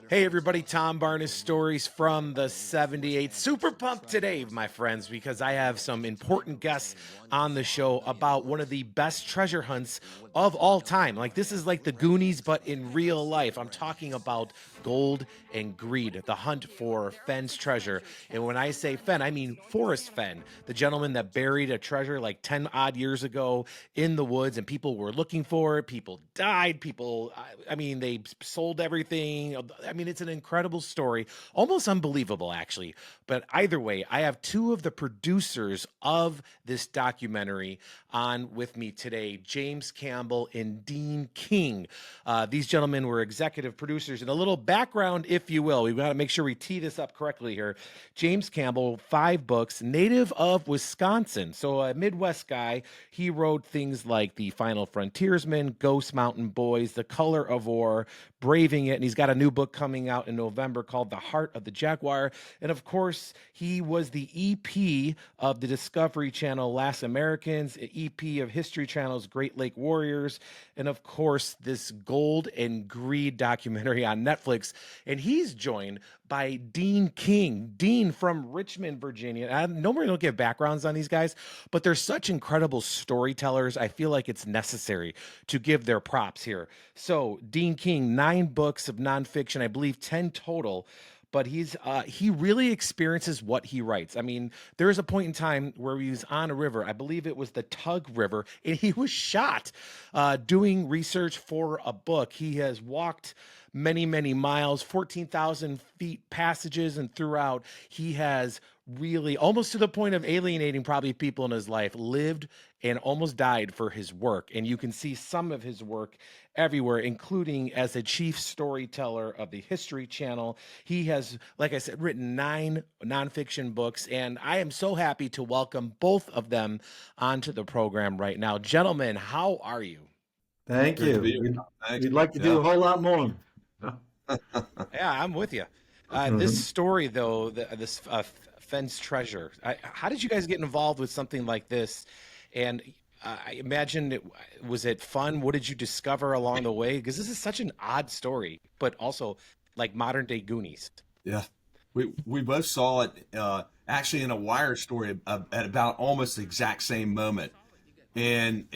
Hey everybody, Tom Barnes Stories from the 78. Super pumped today, my friends, because I have some important guests on the show about one of the best treasure hunts of all time. Like, this is like the Goonies, but in real life. I'm talking about gold and greed, the hunt for Fenn's treasure. And when I say Fenn, I mean Forrest Fenn, the gentleman that buried a treasure like 10 odd years ago in the woods, and people were looking for it. People died. I mean, they sold everything. I mean, it's an incredible story, almost unbelievable, actually. But either way, I have two of the producers of this documentary on with me today, James Campbell and Dean King. These gentlemen were executive producers. And a little background, if you will, we've got to make sure we tee this up correctly here. James Campbell, 5 books, native of Wisconsin. So a Midwest guy. He wrote things like The Final Frontiersman, Ghost Mountain Boys, The Color of War, Braving It. And he's got a new book coming out in November called The Heart of the Jaguar. And of course, he was the EP of the Discovery Channel Last Americans, EP of History Channel's Great Lake Warriors, and of course, this Gold and Greed documentary on Netflix. And he's joined by Dean King. Dean from Richmond, Virginia. I normally don't give backgrounds on these guys, but they're such incredible storytellers. I feel like it's necessary to give their props here. So, Dean King, 9 books of nonfiction, I believe 10 total. But he really experiences what he writes. I mean, there was a point in time where he was on a river. I believe it was the Tug River, and he was shot doing research for a book. He has walked many, many miles, 14,000 feet passages, and throughout, he has really, almost to the point of alienating probably people in his life, lived and almost died for his work. And you can see some of his work everywhere, including as a chief storyteller of the History Channel. He has, like I said, written 9 nonfiction books, and I am so happy to welcome both of them onto the program right now. Gentlemen, how are you? Thank Great to you. be here. Thanks. We'd like to do Yeah. a whole lot more. Yeah, I'm with you. This story, though, this Fenn's Treasure, how did you guys get involved with something like this? And I imagine was it fun? What did you discover along the way? Because this is such an odd story, but also like modern day Goonies. Yeah. We both saw it actually in a Wire story at about almost the exact same moment. And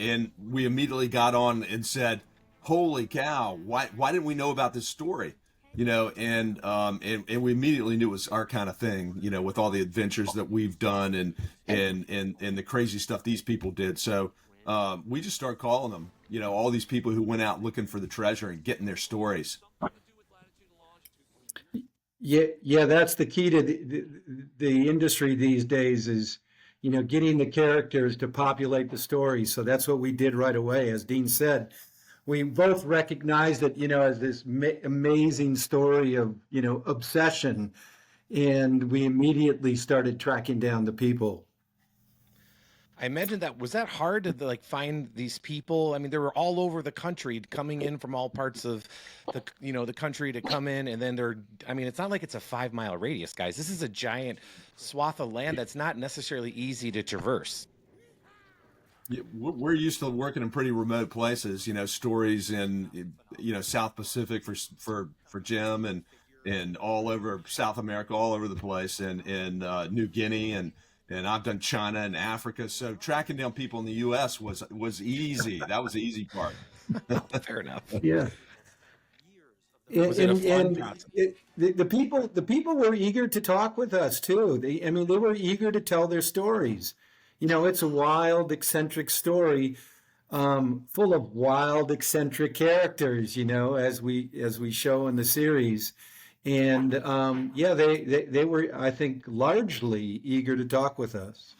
we immediately got on and said, "Holy cow, why didn't we know about this story?" And we immediately knew it was our kind of thing, with all the adventures that we've done and the crazy stuff these people did. So we just started calling them, all these people who went out looking for the treasure and getting their stories. Yeah, that's the key to the industry these days is, getting the characters to populate the story. So that's what we did right away. As Dean said, we both recognized it, as this amazing story of, obsession, and we immediately started tracking down the people. I imagine that was that hard to like find these people. I mean, they were all over the country, coming in from all parts of the country to come in, and then they're. I mean, it's not like it's a 5 mile radius, guys. This is a giant swath of land that's not necessarily easy to traverse. Yeah, we're used to working in pretty remote places, stories in, South Pacific for Jim and all over South America, all over the place, and New Guinea, and I've done China and Africa. So tracking down people in the U.S. was easy. That was the easy part. Fair enough. Yeah. Was it a fun And process? the people were eager to talk with us too. They were eager to tell their stories. It's a wild, eccentric story, full of wild, eccentric characters. As we show in the series, and yeah, they were, I think, largely eager to talk with us.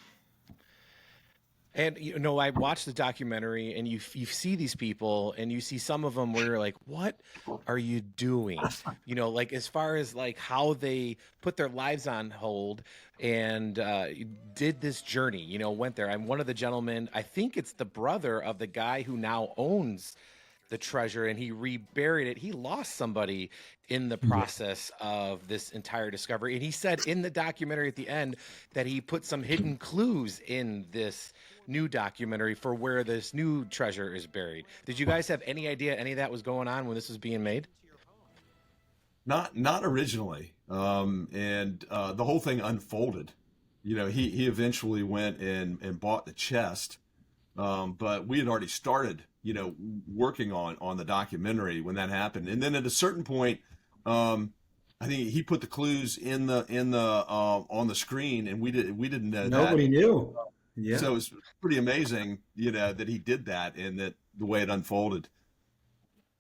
And I watched the documentary, and you see these people, and you see some of them where you're like, "What are you doing?" Like as far as like how they put their lives on hold and did this journey. Went there. I'm one of the gentlemen. I think it's the brother of the guy who now owns the treasure, and he reburied it. He lost somebody in the process of this entire discovery, and he said in the documentary at the end that he put some hidden clues in this new documentary for where this new treasure is buried. Did you guys have any idea any of that was going on when this was being made? Not originally. And the whole thing unfolded. He eventually went and bought the chest, but we had already started, working on the documentary when that happened. And then at a certain point, I think he put the clues in the on the screen, and we didn't know that. Nobody knew. Yeah. So it was pretty amazing, that he did that and that the way it unfolded.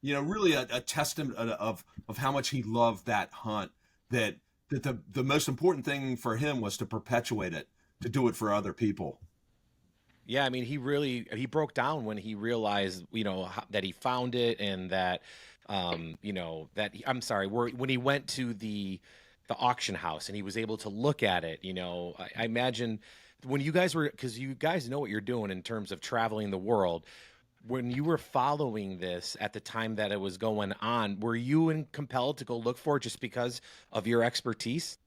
Really a testament of how much he loved that hunt. That the most important thing for him was to perpetuate it, to do it for other people. Yeah, I mean, he broke down when he realized, that he found it, and that, I'm sorry, when he went to the auction house and he was able to look at it. I imagine when you guys were, because you guys know what you're doing in terms of traveling the world. When you were following this at the time that it was going on, were you compelled to go look for it just because of your expertise?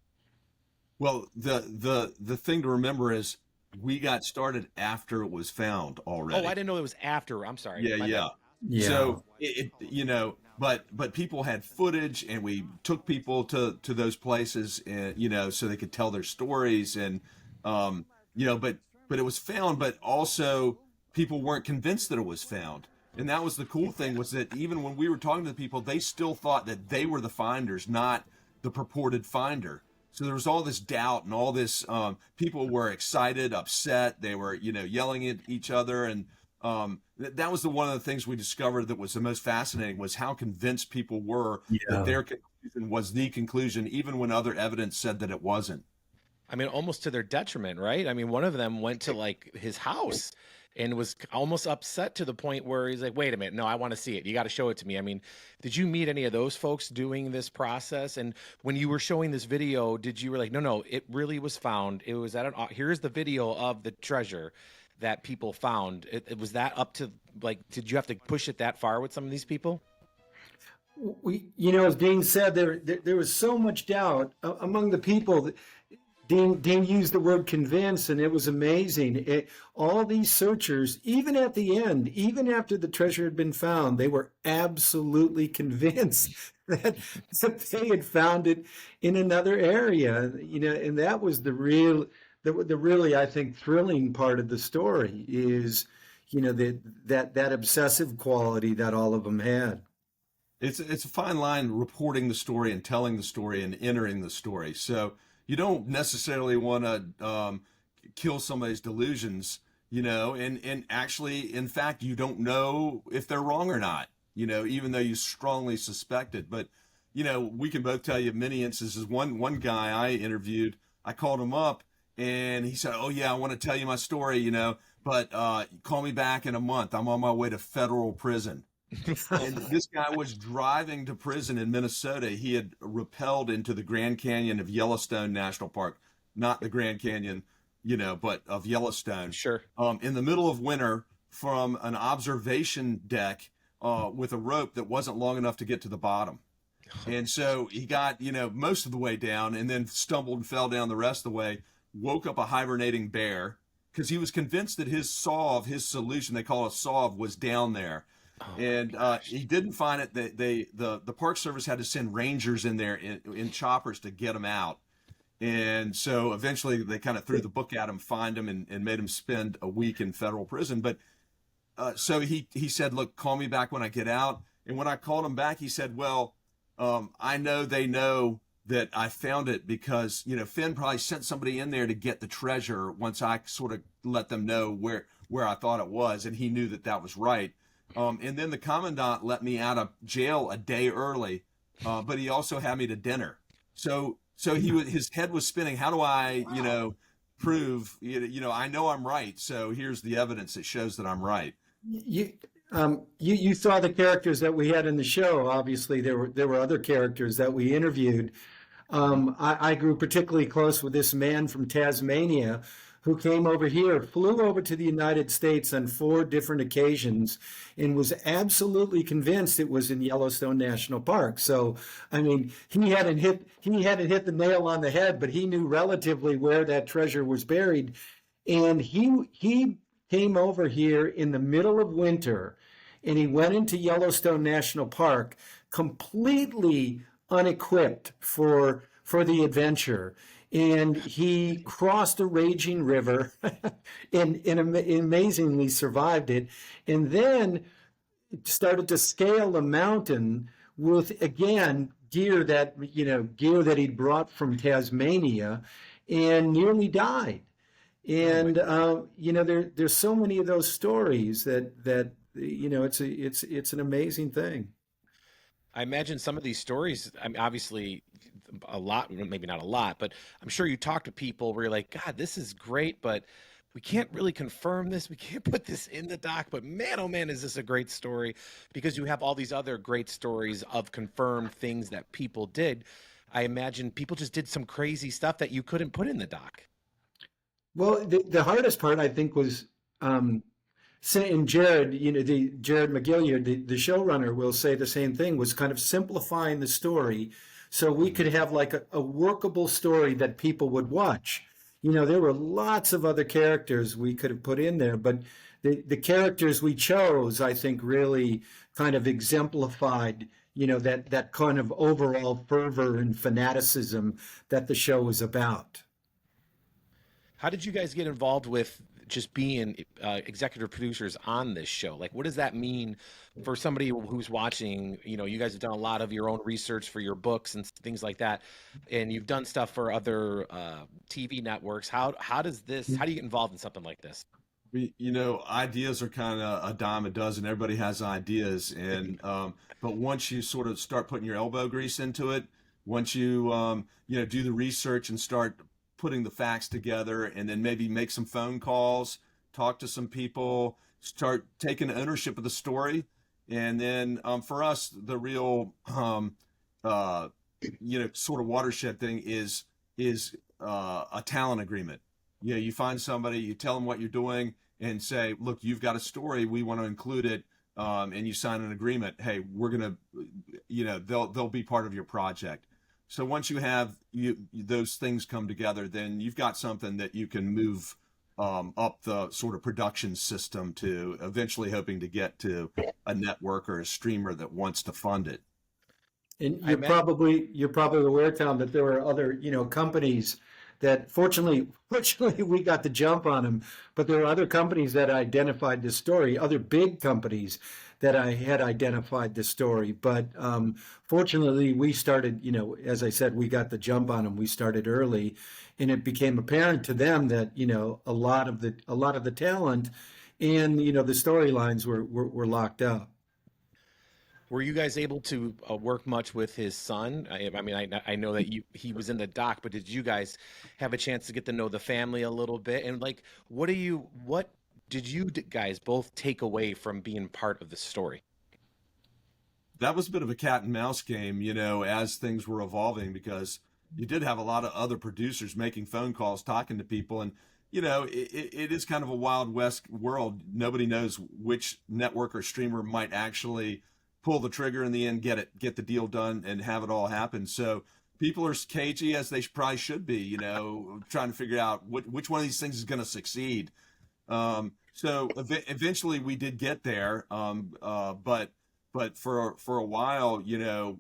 Well, the thing to remember is we got started after it was found already. Oh, I didn't know it was after. I'm sorry. Yeah, My yeah. bad. Yeah. So but people had footage, and we took people to those places, and so they could tell their stories, and but it was found, but also people weren't convinced that it was found. And that was the cool thing, was that even when we were talking to the people, they still thought that they were the finders, not the purported finder. So there was all this doubt and all this, people were excited, upset. They were, yelling at each other. And that was one of the things we discovered that was the most fascinating, was how convinced people were that their conclusion was the conclusion, even when other evidence said that it wasn't. I mean, almost to their detriment, right? I mean, one of them went to like his house and was almost upset to the point where he's like, wait a minute, no, I want to see it. You got to show it to me. I mean, did you meet any of those folks doing this process? And when you were showing this video, did you were like, no, it really was found. It was here's the video of the treasure that people found. It was that up to, like, did you have to push it that far with some of these people? As Dean said, there was so much doubt among the people. Dean used the word convince, and it was amazing. All these searchers, even at the end, even after the treasure had been found, they were absolutely convinced that they had found it in another area. And that was the really, I think, thrilling part of the story, is, that obsessive quality that all of them had. It's a fine line, reporting the story and telling the story and entering the story. So you don't necessarily want to kill somebody's delusions, and actually, in fact, you don't know if they're wrong or not, even though you strongly suspect it. But, we can both tell you many instances. One guy I interviewed, I called him up and he said, oh, yeah, I want to tell you my story, but call me back in a month. I'm on my way to federal prison. And this guy was driving to prison in Minnesota. He had rappelled into the Grand Canyon of Yellowstone National Park, not the Grand Canyon, but of Yellowstone. Sure. In the middle of winter, from an observation deck with a rope that wasn't long enough to get to the bottom. And so he got, most of the way down, and then stumbled and fell down the rest of the way, woke up a hibernating bear, because he was convinced that his solution, they call it a solve, was down there. And he didn't find it. The Park Service had to send rangers in there in choppers to get him out. And so eventually they kind of threw the book at him, fined him, and made him spend a week in federal prison. But so he said, look, call me back when I get out. And when I called him back, he said, well, I know they know that I found it because, Fenn probably sent somebody in there to get the treasure once I sort of let them know where I thought it was. And he knew that was right. And then the commandant let me out of jail a day early, but he also had me to dinner. So his head was spinning. How do I, prove, I know I'm right. So here's the evidence that shows that I'm right. You saw the characters that we had in the show. Obviously, there were other characters that we interviewed. I grew particularly close with this man from Tasmania, who came over here, flew over to the United States on 4 different occasions, and was absolutely convinced it was in Yellowstone National Park. So, I mean, he hadn't hit the nail on the head, but he knew relatively where that treasure was buried. And he came over here in the middle of winter, and he went into Yellowstone National Park completely unequipped for the adventure, and he crossed a raging river and amazingly survived it, and then started to scale the mountain with, again, gear that he'd brought from Tasmania, and nearly died. Oh my And there's so many of those stories that it's an amazing thing. I imagine some of these stories, I mean, obviously a lot, maybe not a lot, but I'm sure you talk to people where you're like, God, this is great, but we can't really confirm this. We can't put this in the doc, but man, oh man, is this a great story? Because you have all these other great stories of confirmed things that people did. I imagine people just did some crazy stuff that you couldn't put in the doc. Well, the hardest part, I think, was and Jared, the Jared McGilliard, the showrunner, will say the same thing, was kind of simplifying the story so we could have like a workable story that people would watch. There were lots of other characters we could have put in there, but the characters we chose, I think, really kind of exemplified, that kind of overall fervor and fanaticism that the show was about. How did you guys get involved with just being executive producers on this show? Like, what does that mean for somebody who's watching? You guys have done a lot of your own research for your books and things like that, and you've done stuff for other TV networks. How does this? How do you get involved in something like this? Ideas are kind of a dime a dozen. Everybody has ideas, and but once you sort of start putting your elbow grease into it, once you do the research and start putting the facts together, and then maybe make some phone calls, talk to some people, start taking ownership of the story, and then for us, the real sort of watershed thing is a talent agreement. You find somebody, you tell them what you're doing, and say, look, you've got a story, we want to include it, and you sign an agreement. Hey, we're gonna, they'll be part of your project. So once you have those things come together, then you've got something that you can move up the sort of production system to eventually hoping to get to a network or a streamer that wants to fund it. And I you're probably aware, Tom, that there were other, companies that fortunately we got the jump on them, but there were other companies that identified the story, other big companies that I had identified the story. But fortunately, we started, as I said, we got the jump on them. We started early, and it became apparent to them that, a lot of the talent and, the storylines were locked up. Were you guys able to work much with his son? I mean, I know that he was in the doc, but did you guys have a chance to get to know the family a little bit? And like, what did you guys both take away from being part of the story? That was a bit of a cat and mouse game, as things were evolving, because you did have a lot of other producers making phone calls, talking to people, and it is kind of a Wild West world. Nobody knows which network or streamer might actually pull the trigger in the end, get the deal done, and have it all happen. So people are cagey, as they probably should be, trying to figure out which one of these things is going to succeed. So eventually we did get there, but for a while,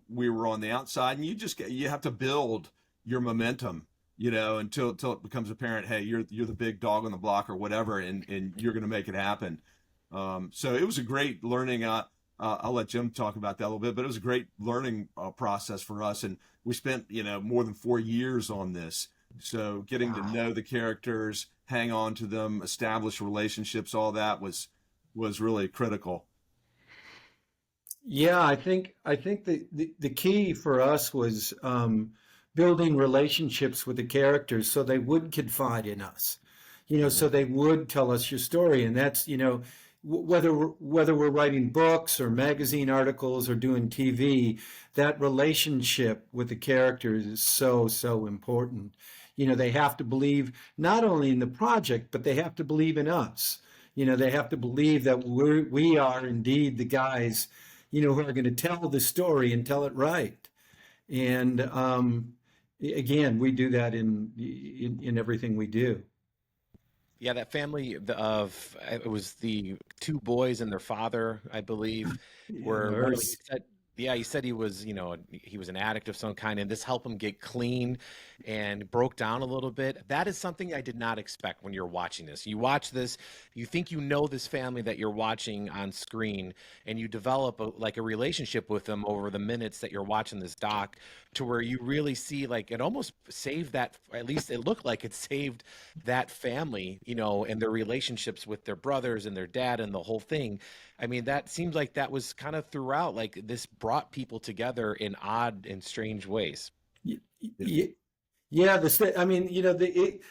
we were on the outside, and you have to build your momentum, until it becomes apparent, hey, you're the big dog on the block or whatever, and you're going to make it happen. So it was a great learning. I'll let Jim talk about that a little bit, but it was a great learning process for us, and we spent more than 4 years on this. So getting to know the characters, hang on to them, establish relationships, all that was really critical. Yeah, I think the key for us was building relationships with the characters so they would confide in us, Hmm. so they would tell us your story, and that's whether we're writing books or magazine articles or doing TV, that relationship with the characters is so important. They have to believe not only in the project, but they have to believe in us. They have to believe that we are indeed the guys, who are going to tell the story and tell it right. And again, we do that in everything we do. Yeah, that family of it was the two boys and their father, I believe, Yeah, were one of the, you said Yeah, he said he was, he was an addict of some kind, and this helped him get clean and broke down a little bit. That is something I did not expect when you're watching this. You watch this, you think you know this family that you're watching on screen, and you develop a relationship with them over the minutes that you're watching this doc, to where you really see like it almost saved that. At least it looked like it saved that family, and their relationships with their brothers and their dad and the whole thing. I mean, that seems like that was kind of throughout, like this brought people together in odd and strange ways. Y- y- Yeah, I mean,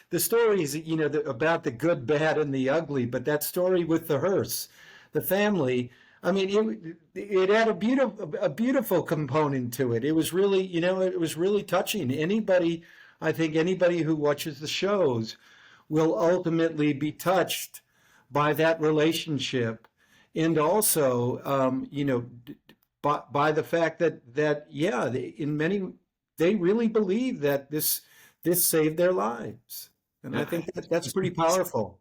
the stories, about the good, bad, and the ugly, but that story with the hearse, the family, I mean, it had a beautiful component to it. It was really, it was really touching. I think anybody who watches the shows will ultimately be touched by that relationship, and also, by the fact that yeah, they really believe that this saved their lives, and I Yeah, think that's pretty powerful.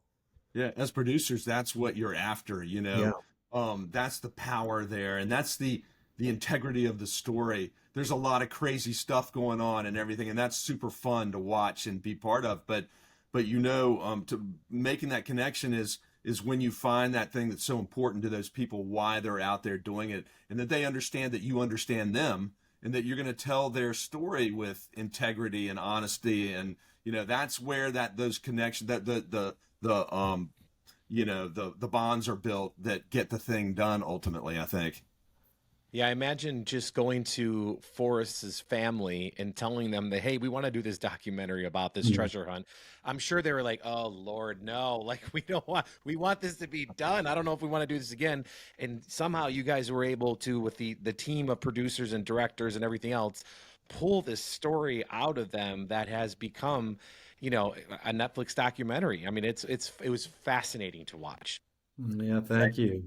yeah. As producers, that's what you're after. Yeah. That's the power there, and that's the integrity of the story. There's a lot of crazy stuff going on and everything, and that's super fun to watch and be part of. But to making that connection is when you find that thing that's so important to those people, why they're out there doing it, and that they understand that you understand them, and that you're going to tell their story with integrity and honesty. And that's where those connections, that the bonds are built that get the thing done ultimately, I think. Yeah, I imagine just going to Forrest's family and telling them that, hey, we want to do this documentary about this Yeah. treasure hunt. I'm sure they were like, oh Lord, no, like we want this to be done. I don't know if we want to do this again. And somehow you guys were able to, with the team of producers and directors and everything else, pull this story out of them that has become, a Netflix documentary. I mean, it was fascinating to watch. Yeah, thank you.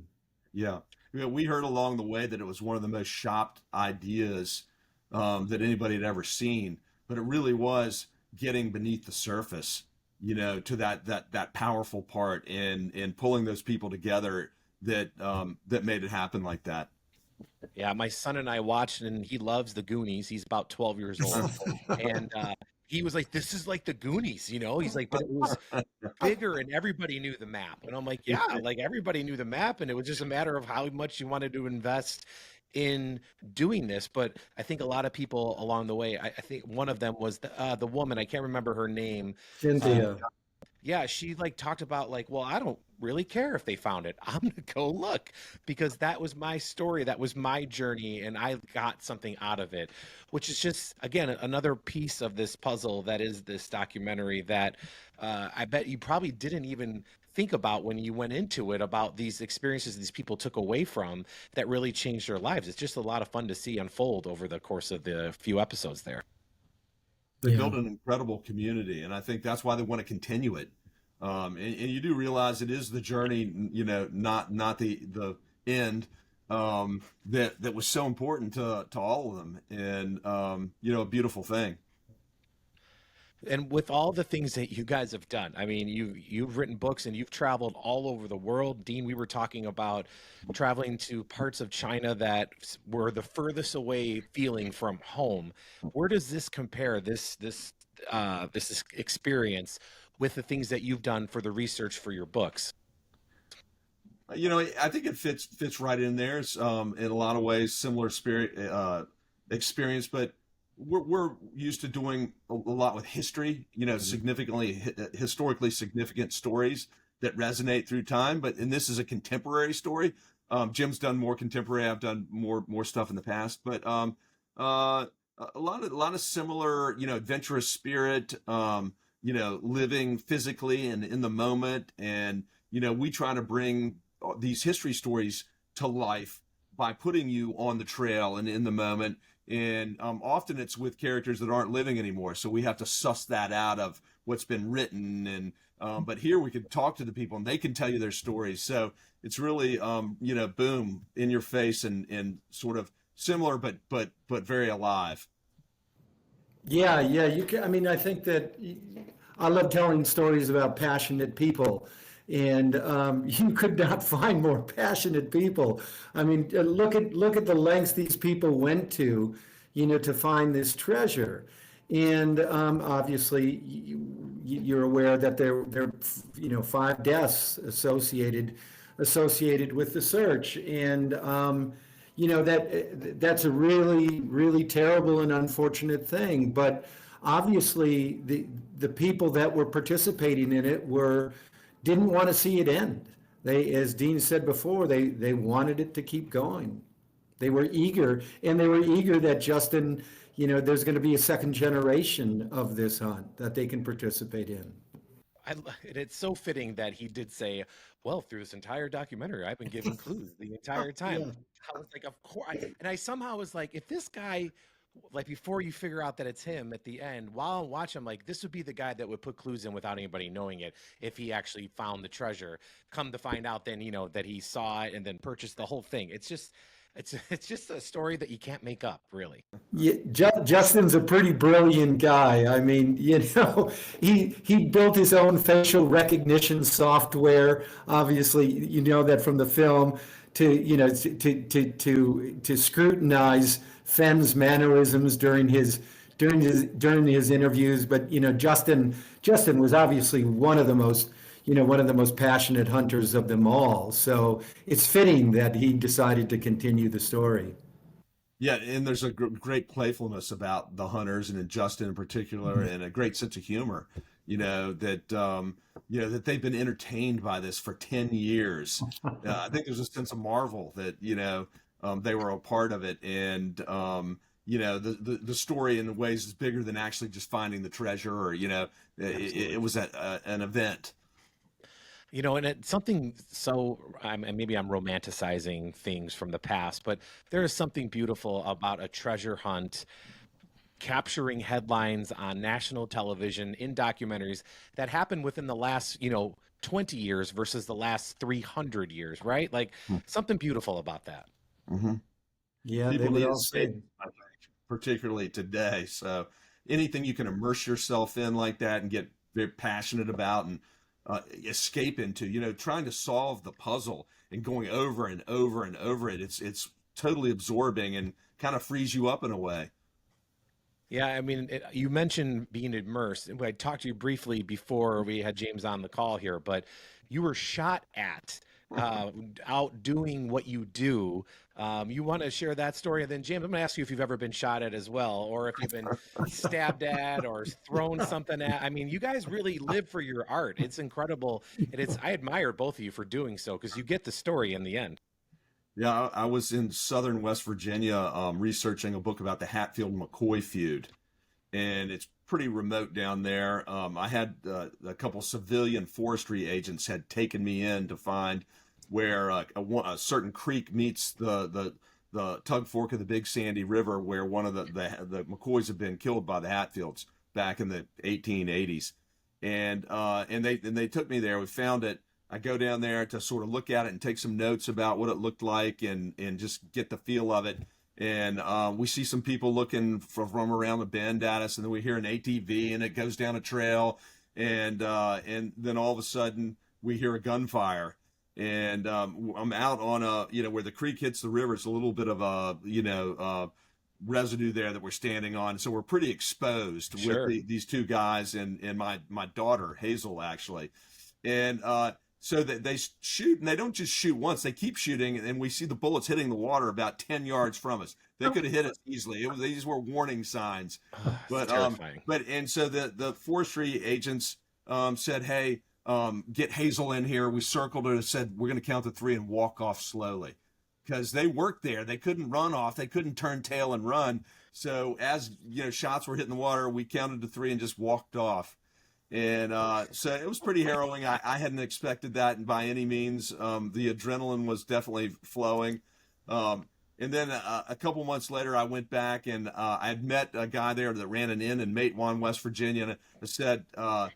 Yeah. We heard along the way that it was one of the most shopped ideas that anybody had ever seen, but it really was getting beneath the surface, to that powerful part in pulling those people together that made it happen like that. Yeah, my son and I watched, and he loves the Goonies. He's about 12 years old, and he was like, "This is like the Goonies," He's like, but it was bigger, and everybody knew the map. And I'm like, "Yeah, like everybody knew the map, and it was just a matter of how much you wanted to invest in doing this." But I think a lot of people along the way, I think one of them was the woman. I can't remember her name. Uh, Cynthia. yeah, she like talked about like, well, I don't really care if they found it. I'm gonna go look, because that was my story, that was my journey, and I got something out of it, which is just again another piece of this puzzle that is this documentary that I bet you probably didn't even think about when you went into it, about these experiences these people took away from that really changed their lives. It's just a lot of fun to see unfold over the course of the few episodes there. They Yeah. built an incredible community, and I think that's why they want to continue it. And you do realize it is the journey, not the end. That was so important to all of them, and a beautiful thing. And with all the things that you guys have done, I mean, you've written books and you've traveled all over the world. Dean, we were talking about traveling to parts of China that were the furthest away feeling from home. Where does this compare, this experience, with the things that you've done for the research for your books? I think it fits right in there. It's in a lot of ways similar spirit experience, but we're used to doing a lot with history. Significantly historically significant stories that resonate through time. And this is a contemporary story. Jim's done more contemporary. I've done more stuff in the past, but a lot of similar, adventurous spirit. Living physically and in the moment, and we try to bring these history stories to life by putting you on the trail and in the moment. And often it's with characters that aren't living anymore, so we have to suss that out of what's been written. And but here we can talk to the people, and they can tell you their stories. So it's really boom, in your face, and sort of similar, but very alive. Yeah, yeah. I mean, I think that I love telling stories about passionate people, And you could not find more passionate people. I mean, look at the lengths these people went to, to find this treasure. And obviously, you're aware that there, 5 deaths associated with the search, and that's a really, really terrible and unfortunate thing. But obviously, the people that were participating in it didn't want to see it end. They, as Dean said before, they wanted it to keep going. They were eager, and they were eager that Justin, there's going to be a second generation of this hunt that they can participate in. And it's so fitting that he did say, "Well, through this entire documentary, I've been giving clues the entire time." Yeah. I was like, "Of course," and I somehow was like, "If this guy, like, before you figure out that it's him at the end, while I'm watching, I'm like, this would be the guy that would put clues in without anybody knowing it if he actually found the treasure. Come to find out, then that he saw it and then purchased the whole thing. It's just a story that you can't make up, really." Yeah, Justin's a pretty brilliant guy. I mean, he built his own facial recognition software. Obviously, you know that from the film, to scrutinize Fenn's mannerisms during his interviews. But Justin was obviously one of the most passionate hunters of them all. So it's fitting that he decided to continue the story. Yeah, and there's a great playfulness about the hunters and in Justin in particular, and a great sense of humor. That they've been entertained by this for 10 years. I think there's a sense of marvel that they were a part of it, and the story in ways is bigger than actually just finding the treasure, or it was an event. And it's something so, and maybe I'm romanticizing things from the past, but there is something beautiful about a treasure hunt capturing headlines on national television in documentaries that happened within the last, 20 years versus the last 300 years, right? Like, something beautiful about that. Mm-hmm. Yeah, they People would need all to say. say, particularly today. So anything you can immerse yourself in like that and get very passionate about and escape into, trying to solve the puzzle and going over and over and over it. It's totally absorbing and kind of frees you up in a way. Yeah, I mean, you mentioned being immersed. And I talked to you briefly before we had James on the call here, but you were shot at out doing what you do. You want to share that story? And then, James, I'm going to ask you if you've ever been shot at as well, or if you've been stabbed at or thrown something at. I mean, you guys really live for your art. It's incredible. And I admire both of you for doing so, because you get the story in the end. Yeah, I was in southern West Virginia researching a book about the Hatfield-McCoy feud, and it's pretty remote down there. I had a couple civilian forestry agents had taken me in to find where a certain creek meets the Tug Fork of the Big Sandy River, where one of the McCoys had been killed by the Hatfields back in the 1880s, and they took me there. We found it. I go down there to sort of look at it and take some notes about what it looked like and just get the feel of it. And we see some people looking from around the bend at us, and then we hear an ATV, and it goes down a trail, and then all of a sudden we hear a gunfire, and I'm out on where the creek hits the river. It's a little bit of a residue there that we're standing on, so we're pretty exposed. Sure. With these two guys and my daughter Hazel, actually, and so that they shoot, and they don't just shoot once; they keep shooting, and we see the bullets hitting the water about 10 yards from us. They could have hit us easily. These were warning signs, but terrifying. and so the forestry agents said, "Hey, get Hazel in here." We circled her and said, "We're going to count to 3 and walk off slowly," because they worked there. They couldn't run off. They couldn't turn tail and run. So as shots were hitting the water, we counted to 3 and just walked off. And so it was pretty harrowing. I hadn't expected that by any means. The adrenaline was definitely flowing. And then a couple months later, I went back, and I had met a guy there that ran an inn in Matewan, West Virginia. And I said, hey,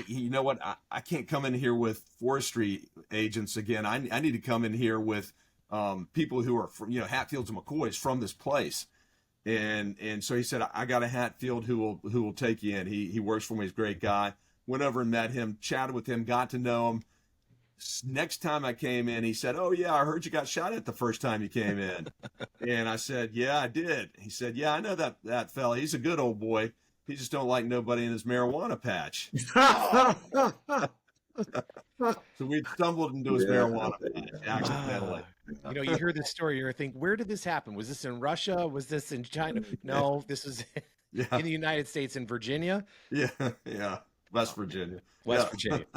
you know what? I can't come in here with forestry agents again. I need to come in here with people who are from, Hatfields and McCoys from this place. And so he said, I got a Hatfield who will take you in. He works for me. He's a great guy. Went over and met him, chatted with him, got to know him. Next time I came in, he said, "Oh yeah, I heard you got shot at the first time you came in." And I said, "Yeah, I did." He said, "Yeah, I know that fella. He's a good old boy. He just don't like nobody in his marijuana patch." So we stumbled into his marijuana patch accidentally. You hear this story, you're think, where did this happen? Was this in Russia? Was this in China? No, this was in the United States, in Virginia. Yeah, West Virginia. West Virginia.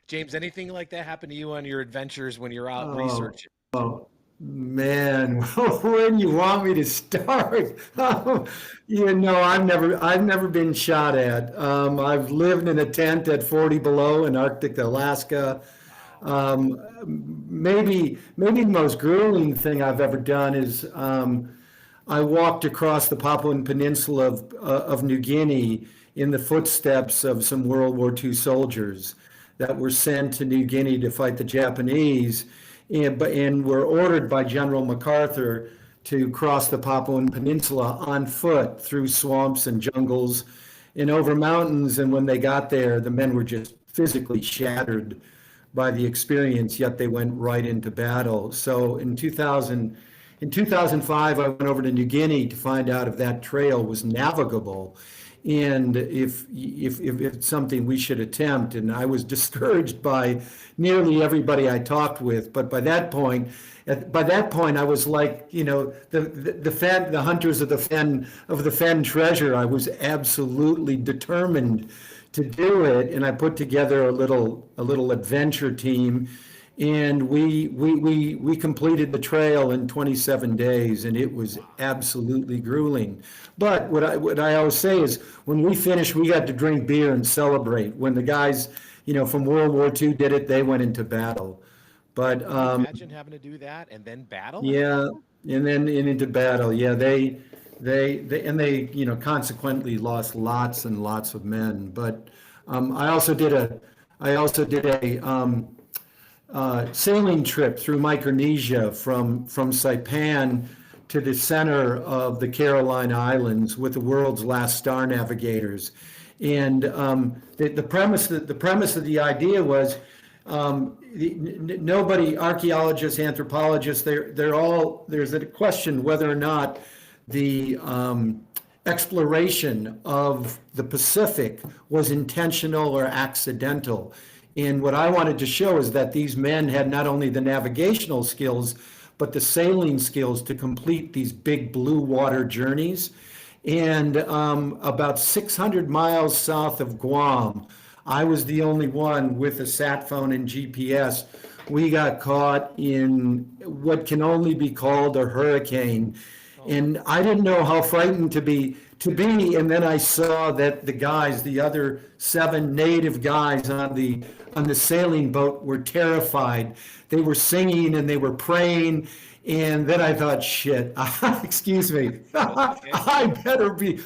James, anything like that happen to you on your adventures when you're out researching? Oh man, where do you want me to start? I've never been shot at. I've lived in a tent at 40 below in Arctic Alaska. Maybe the most grueling thing I've ever done is I walked across the Papuan Peninsula of New Guinea in the footsteps of some World War II soldiers that were sent to New Guinea to fight the Japanese, and were ordered by General MacArthur to cross the Papuan Peninsula on foot through swamps and jungles and over mountains. And when they got there, the men were just physically shattered by the experience, yet they went right into battle. So in 2005, I went over to New Guinea to find out if that trail was navigable and if it's something we should attempt. And I was discouraged by nearly everybody I talked with. But by that point, I was like, the hunters of the Fenn Treasure. I was absolutely determined to do it, and I put together a little adventure team, and we completed the trail in 27 days, and it was absolutely grueling. But what I always say is, when we finished, we got to drink beer and celebrate. When the guys, from World War II did it, they went into battle. But imagine having to do that and then battle. Yeah, and then into battle. Yeah, they consequently lost lots and lots of men. But I also did a sailing trip through Micronesia from Saipan to the center of the Carolina Islands with the world's last star navigators. And the premise of the idea was, nobody, archaeologists, anthropologists, there's a question whether or not the exploration of the Pacific was intentional or accidental. And what I wanted to show is that these men had not only the navigational skills, but the sailing skills to complete these big blue water journeys. And about 600 miles south of Guam, I was the only one with a sat phone and GPS. We got caught in what can only be called a hurricane. And I didn't know how frightened to be. And then I saw that the other 7 native guys on the sailing boat were terrified. They were singing and they were praying. And then I thought, shit, excuse me, I better be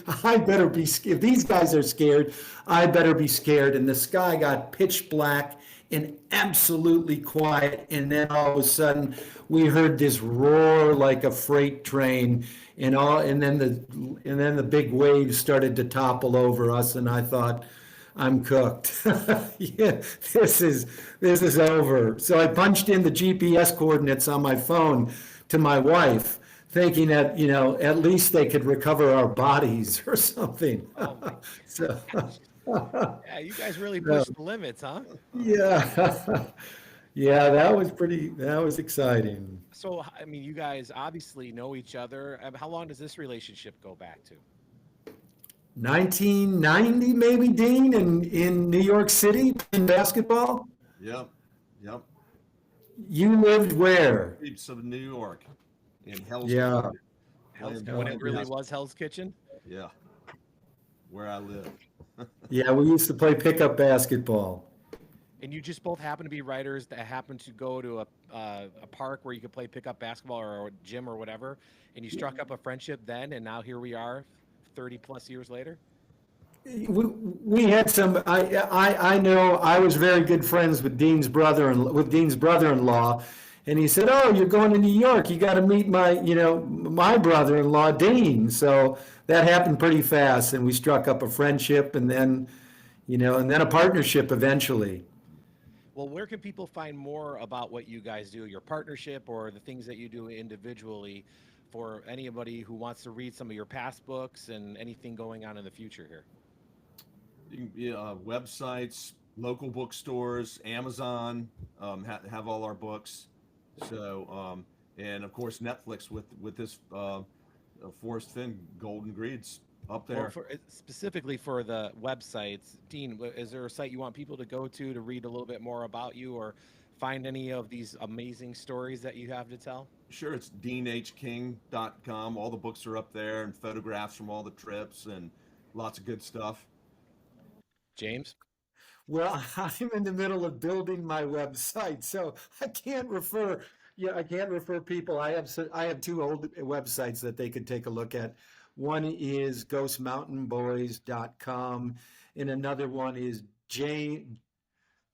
scared. If these guys are scared, I better be scared. And the sky got pitch black and absolutely quiet. And then all of a sudden we heard this roar like a freight train, and then the big waves started to topple over us. And I thought, I'm cooked. Yeah, this is over. So I punched in the GPS coordinates on my phone to my wife, thinking that, at least they could recover our bodies or something. So, yeah, you guys really pushed the limits, huh? Yeah. Yeah, that was exciting. So, you guys obviously know each other. How long does this relationship go back to? 1990, maybe, Dean, in New York City playing basketball. Yep. You lived where? Streets of New York, in Hell's Yeah. Kitchen. When it really was Hell's Kitchen? Yeah, where I live. Yeah, we used to play pickup basketball. And you just both happen to be writers that happen to go to a park where you could play pickup basketball or a gym or whatever, and you struck up a friendship then, and now here we are 30 plus years later? We had some. I know I was very good friends with Dean's brother-in-law, and he said, "Oh, you're going to New York. You got to meet my brother-in-law, Dean." So that happened pretty fast, and we struck up a friendship, and then a partnership eventually. Well, where can people find more about what you guys do, your partnership, or the things that you do individually, for anybody who wants to read some of your past books and anything going on in the future here? Websites, local bookstores, Amazon have all our books. So and of course Netflix with this Forrest Fenn Golden Greed's up Well, there. for specifically for the websites, Dean, is there a site you want people to go to read a little bit more about you or find any of these amazing stories that you have to tell? Sure, it's deanhking.com. All the books are up there and photographs from all the trips and lots of good stuff. James? Well, I'm in the middle of building my website, so I can't refer. Yeah, I can't refer people. I have two old websites that they could take a look at. One is ghostmountainboys.com, and another one is Jim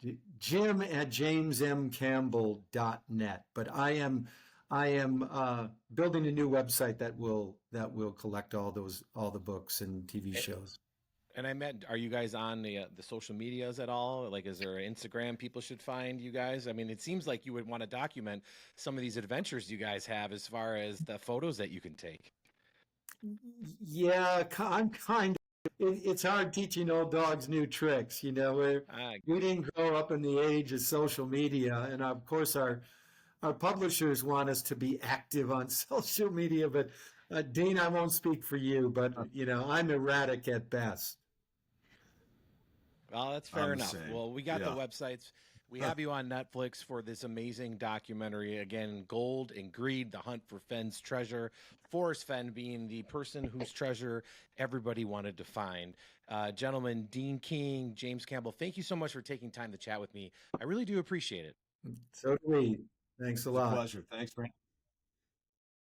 at jamesmcampbell.net. But I am building a new website that will collect all the books and TV shows. And I meant, are you guys on the social medias at all? Like, is there an Instagram people should find you guys? I mean, it seems like you would want to document some of these adventures you guys have as far as the photos that you can take. Yeah, I'm kind of. It's hard teaching old dogs new tricks. Ah, We didn't grow up in the age of social media, and of course our publishers want us to be active on social media. But Dean, I won't speak for you, but I'm erratic at best. well, that's fair I'm the enough. same. Well, we got the Yeah. websites. We have you on Netflix for this amazing documentary. Again, Gold and Greed, the hunt for Fenn's treasure. Forrest Fenn being the person whose treasure everybody wanted to find. Gentlemen, Dean King, James Campbell, thank you so much for taking time to chat with me. I really do appreciate it. So do we. Thanks a It's a lot. pleasure. Thanks for